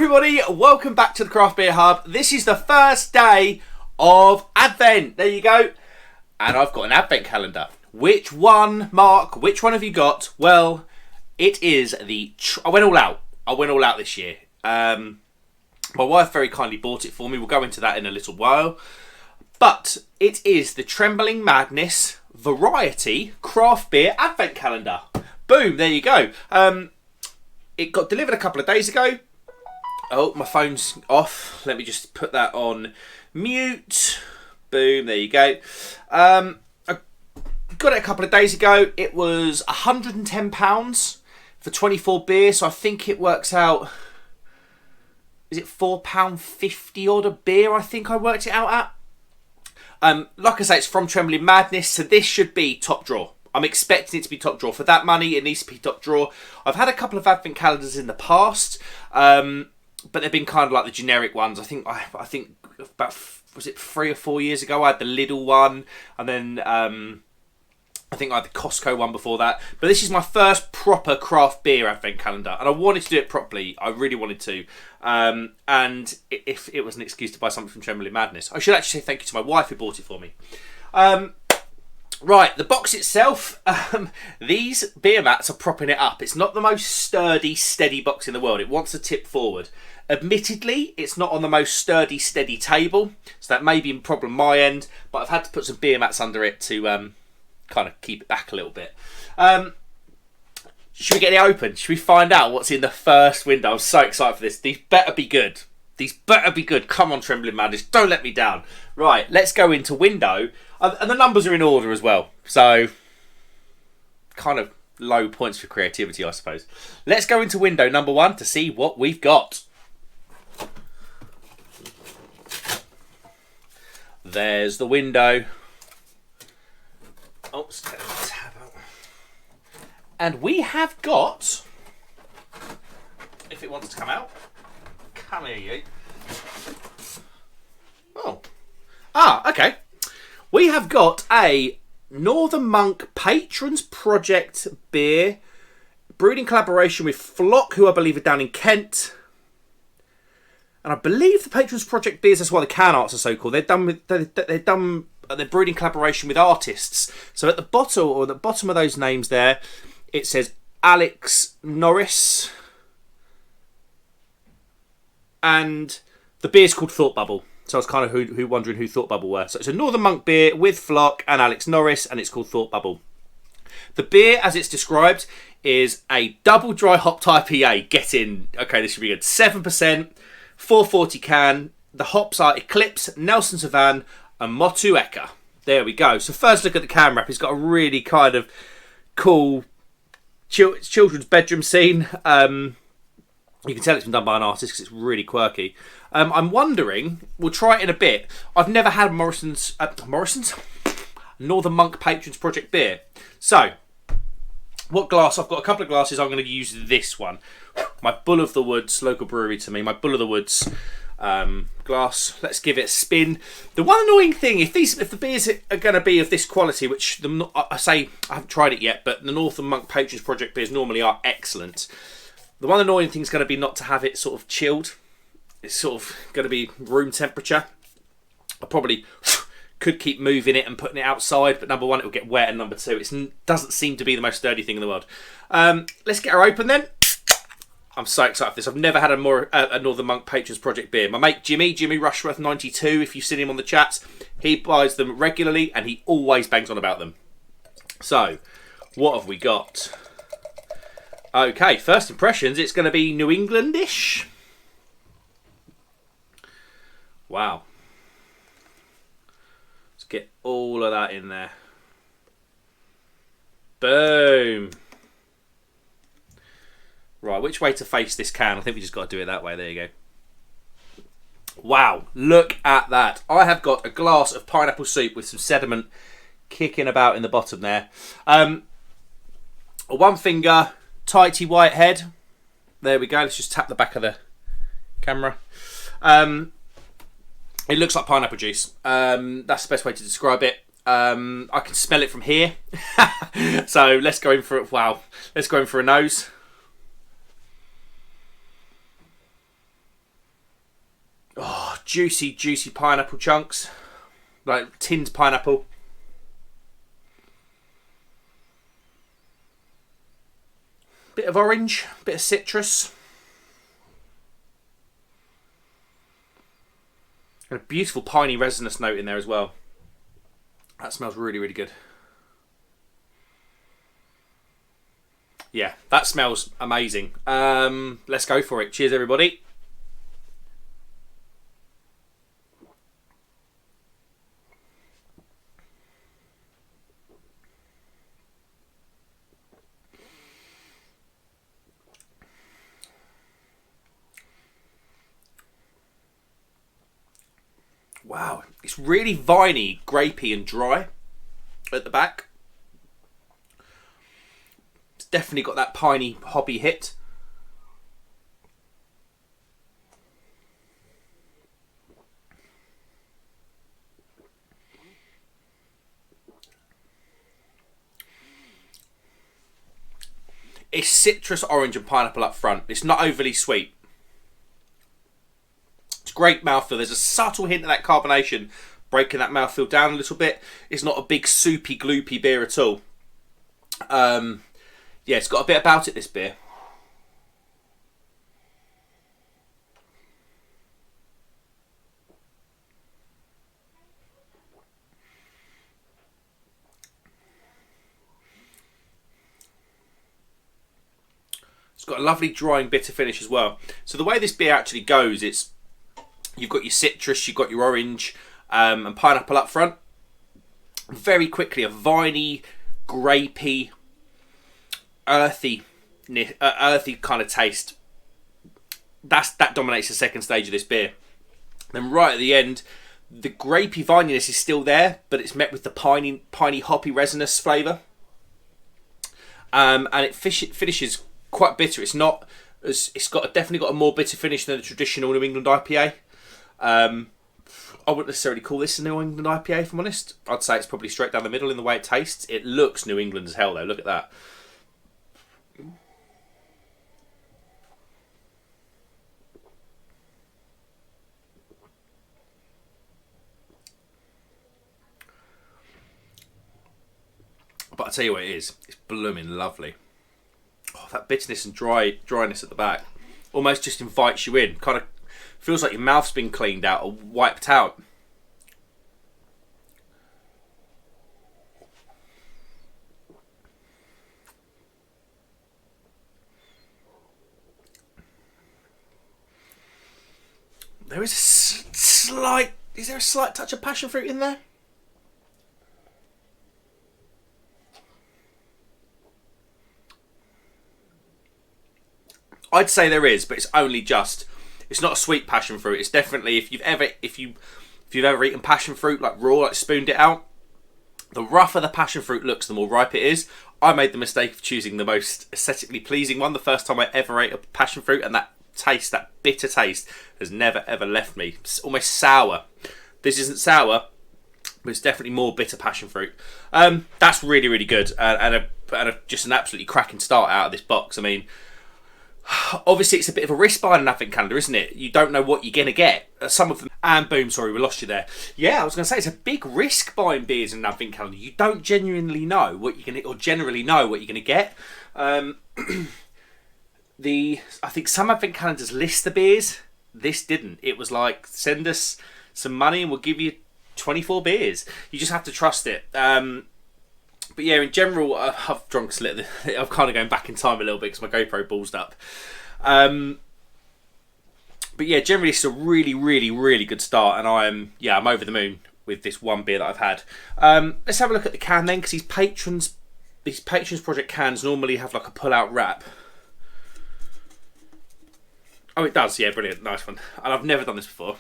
everybody, welcome back to the Craft Beer Hub. This is the first day of Advent. There you go. And I've got an Advent calendar. Which one, Mark? Which one have you got? Well, it is the... I went all out. This year. My wife very kindly bought it for me. We'll go into that in a little while. But it is the Trembling Madness Variety Craft Beer Advent Calendar. Boom, there you go. It got delivered a couple of days ago. Oh, my phone's off. Let me just put that on mute. Boom, there you go. I got it a couple of days ago. It was £110 for 24 beers. So I think it works out... Is it £4.50 odd a beer? I think I worked it out at. Like I say, it's from Trembling Madness, so this should be top drawer. I'm expecting it to be top drawer. For that money, it needs to be top drawer. I've had a couple of Advent calendars in the past, but they've been kind of like the generic ones. I think about, was it 3 or 4 years ago, I had the Lidl one, and then I think I had the Costco one before that. But this is my first proper craft beer Advent calendar, and I wanted to do it properly. I really wanted to. And if it was an excuse to buy something from Trembling Madness, I should actually say thank you to my wife who bought it for me. Right, the box itself, these beer mats are propping it up. It's not the most sturdy, steady box in the world. It wants to tip forward. Admittedly, it's not on the most sturdy, steady table, so that may be a problem on my end, but I've had to put some beer mats under it to kind of keep it back a little bit. Should we get it open? Should we find out what's in the first window? I'm so excited for this. These better be good. Come on, Trembling Madness. Don't let me down. Right, let's go into window. And the numbers are in order as well. So, kind of low points for creativity, I suppose. Let's go into window number 1 to see what we've got. There's the window. Oh, let's get the tab out. And we have got, if it wants to come out, come here, you. Oh. Okay. We have got a Northern Monk Patrons Project beer, brewed in collaboration with Flock, who I believe are down in Kent. And I believe the Patrons Project beers, that's why the can arts are so cool. They're brewed in collaboration with artists. So at the bottom of those names there, it says Alex Norris, and the beer's called Thought Bubble. So I was kind of wondering who Thought Bubble were. So it's a Northern Monk beer with Flock and Alex Norris, and it's called Thought Bubble. The beer, as it's described, is a double dry hopped IPA. Get in. Okay, this should be good. 7%, 440 can. The hops are Eclipse, Nelson Savan, and Motu Eka. There we go. So first look at the can wrap. It's got a really kind of cool children's bedroom scene. You can tell it's been done by an artist because it's really quirky. I'm wondering, we'll try it in a bit. I've never had Morrison's Northern Monk Patrons Project beer. So, what glass? I've got a couple of glasses. I'm going to use this one. My Bull of the Woods, local brewery to me. My Bull of the Woods glass. Let's give it a spin. The one annoying thing, if the beers are going to be of this quality, which I haven't tried it yet, but the Northern Monk Patrons Project beers normally are excellent. The one annoying thing is going to be not to have it sort of chilled. It's sort of going to be room temperature. I probably could keep moving it and putting it outside, but number 1, it will get wet, and number 2, it doesn't seem to be the most sturdy thing in the world. Let's get her open then. I'm so excited for this. I've never had a Northern Monk Patrons Project beer. My mate Jimmy Rushworth 92, if you've seen him on the chats, he buys them regularly and he always bangs on about them. So, what have we got? Okay, first impressions, it's going to be New Englandish. Wow. Let's get all of that in there. Boom. Right, which way to face this can? I think we just got to do it that way. There you go. Wow, look at that. I have got a glass of pineapple soup with some sediment kicking about in the bottom there. A one finger tighty white head. There we go. Let's just tap the back of the camera. It looks like pineapple juice. That's the best way to describe it. I can smell it from here. So let's go in for it. Wow. Let's go in for a nose. juicy, juicy pineapple chunks, like tinned pineapple. Bit of orange, bit of citrus. And a beautiful piney resinous note in there as well. That smells really, really good. Yeah, that smells amazing. Let's go for it. Cheers, everybody. Wow, it's really viney, grapey and dry at the back. It's definitely got that piney, hoppy hit. It's citrus, orange and pineapple up front. It's not overly sweet. It's great mouthfeel. There's a subtle hint of that carbonation breaking that mouthfeel down a little bit. It's not a big soupy, gloopy beer at all. Yeah, it's got a bit about it, this beer. It's got a lovely drying bitter finish as well. So the way this beer actually goes, it's you've got your citrus, you've got your orange and pineapple up front. Very quickly, a viney, grapey, earthy kind of taste. That dominates the second stage of this beer. Then right at the end, the grapey vininess is still there, but it's met with the piney hoppy resinous flavour. And it finishes quite bitter. It's definitely got a more bitter finish than a traditional New England IPA. I wouldn't necessarily call this a New England IPA, if I'm honest. I'd say it's probably straight down the middle in the way it tastes. It looks New England as hell, though. Look at that. But I tell you what it is. It's blooming lovely. Oh, that bitterness and dryness at the back almost just invites you in. Kind of feels like your mouth's been cleaned out or wiped out. There is is there a slight touch of passion fruit in there? I'd say there is, but it's only just. It's not a sweet passion fruit. It's definitely if you've ever eaten passion fruit like raw, like spooned it out, the rougher the passion fruit looks, the more ripe it is. I made the mistake of choosing the most aesthetically pleasing one the first time I ever ate a passion fruit, and that taste, that bitter taste, has never ever left me. It's almost sour. This isn't sour, but it's definitely more bitter passion fruit. That's really, really good, and just an absolutely cracking start out of this box. I mean, obviously it's a bit of a risk buying an advent calendar, isn't it? You don't know what you're going to get. Some of them, and boom, sorry, we lost you there. Yeah, I was going to say, it's a big risk buying beers in an advent calendar. You don't genuinely know what you're going to, or generally know what you're going to get. I think some advent calendars list the beers. This didn't. It was like, send us some money and we'll give you 24 beers. You just have to trust it. But yeah, in general, I've drunk a little. I'm kind of going back in time a little bit because my GoPro ballsed up. But yeah, generally it's a really, really, really good start, and I'm over the moon with this one beer that I've had. Let's have a look at the can then, because these patrons project cans normally have like a pull-out wrap. Oh, it does. Yeah, brilliant, nice one. And I've never done this before.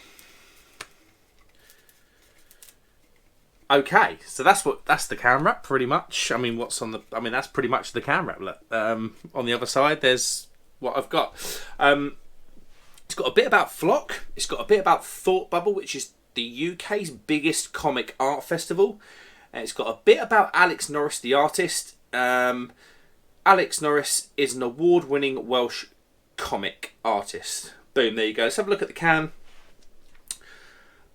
Okay, so that's the can wrap pretty much. I mean, that's pretty much the can wrap. Look, on the other side, there's what I've got. It's got a bit about Flock. It's got a bit about Thought Bubble, which is the UK's biggest comic art festival. And it's got a bit about Alex Norris, the artist. Alex Norris is an award-winning Welsh comic artist. Boom, there you go. Let's have a look at the can.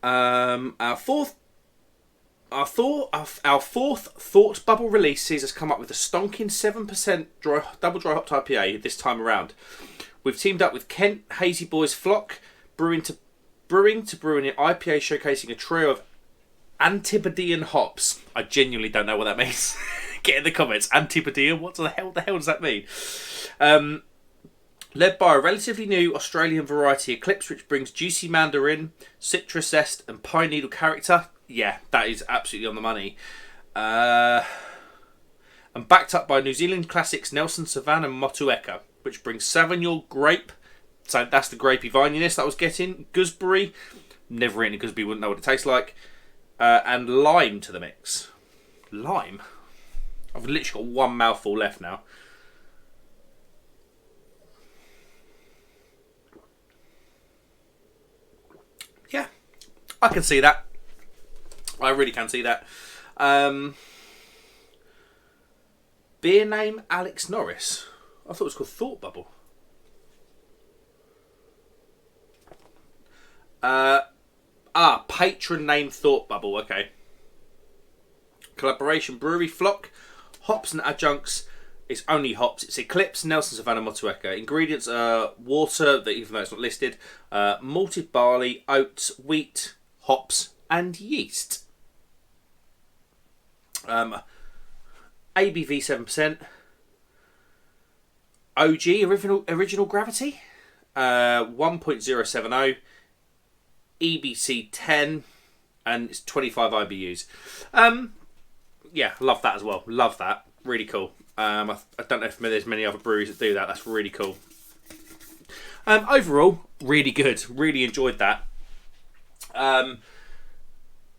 Our fourth Thought Bubble release sees us come up with a stonking 7% double dry hopped IPA this time around. We've teamed up with Kent Hazy Boys Flock, Brewing to brew an IPA showcasing a trio of Antipodean hops. I genuinely don't know what that means. Get in the comments. Antipodean? What the hell does that mean? Led by a relatively new Australian variety Eclipse, which brings juicy mandarin, citrus zest, and pine needle character. Yeah, that is absolutely on the money. And backed up by New Zealand classics Nelson Savan and Motueka, which brings Sauvignon grape. So that's the grapey vininess that I was getting. Gooseberry. Never eaten a gooseberry, wouldn't know what it tastes like. And lime to the mix. Lime? I've literally got one mouthful left now. Yeah, I can see that. I really can see that. Beer name Alex Norris. I thought it was called Thought Bubble. Patron name Thought Bubble. Okay. Collaboration brewery Flock. Hops and adjuncts. It's only hops. It's Eclipse, Nelson Savannah, Motueka. Ingredients are water, even though it's not listed, malted barley, oats, wheat, hops, and yeast. ABV 7%. OG, original gravity, 1.070. EBC 10, and it's 25 IBUs. Yeah, love that as well. Love that. Really cool. I don't know if there's many other breweries that do that. That's really cool. Overall, really good. Really enjoyed that.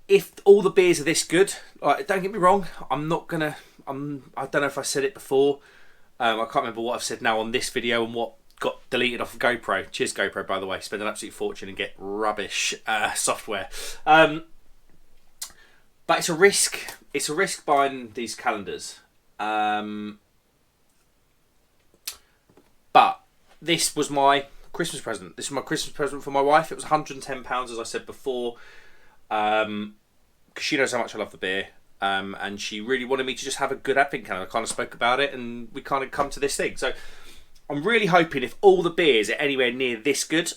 If all the beers are this good, don't get me wrong, I don't know if I said it before. I can't remember what I've said now on this video and what got deleted off of GoPro. Cheers GoPro, by the way. Spend an absolute fortune and get rubbish software. But it's a risk. It's a risk buying these calendars. But this was my Christmas present. This was my Christmas present for my wife. It was £110, as I said before. Because she knows how much I love the beer. And she really wanted me to just have a good advent calendar. I kind of spoke about it and we kind of come to this thing. So I'm really hoping if all the beers are anywhere near this good,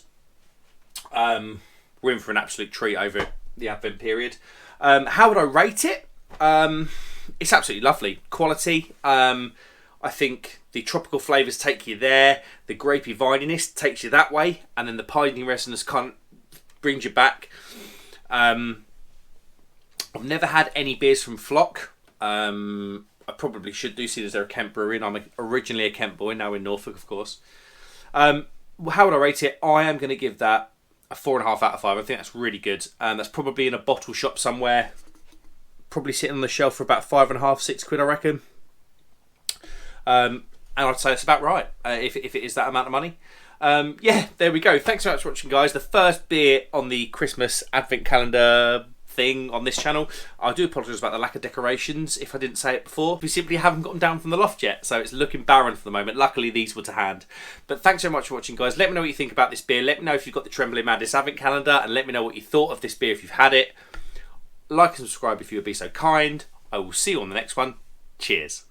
we're in for an absolute treat over the advent period. How would I rate it? It's absolutely lovely. Quality. I think the tropical flavours take you there. The grapey vininess takes you that way. And then the piney resonance kind of brings you back. I've never had any beers from Flock. I probably should do, seeing as they're a Kent brewery, and I'm originally a Kent boy, now in Norfolk, of course. How would I rate it? I am going to give that a 4.5 out of 5. I think that's really good. That's probably in a bottle shop somewhere. Probably sitting on the shelf for about £5.5, £6, I reckon. And I'd say that's about right, if it is that amount of money. Yeah, there we go. Thanks so much for watching, guys. The first beer on the Christmas Advent Calendar thing on this channel. I do apologise about the lack of decorations if I didn't say it before. We simply haven't gotten down from the loft yet, so it's looking barren for the moment. Luckily, these were to hand. But thanks so much for watching, guys. Let me know what you think about this beer. Let me know if you've got the Trembling Madness Advent Calendar, and let me know what you thought of this beer if you've had it. Like and subscribe if you would be so kind. I will see you on the next one. Cheers.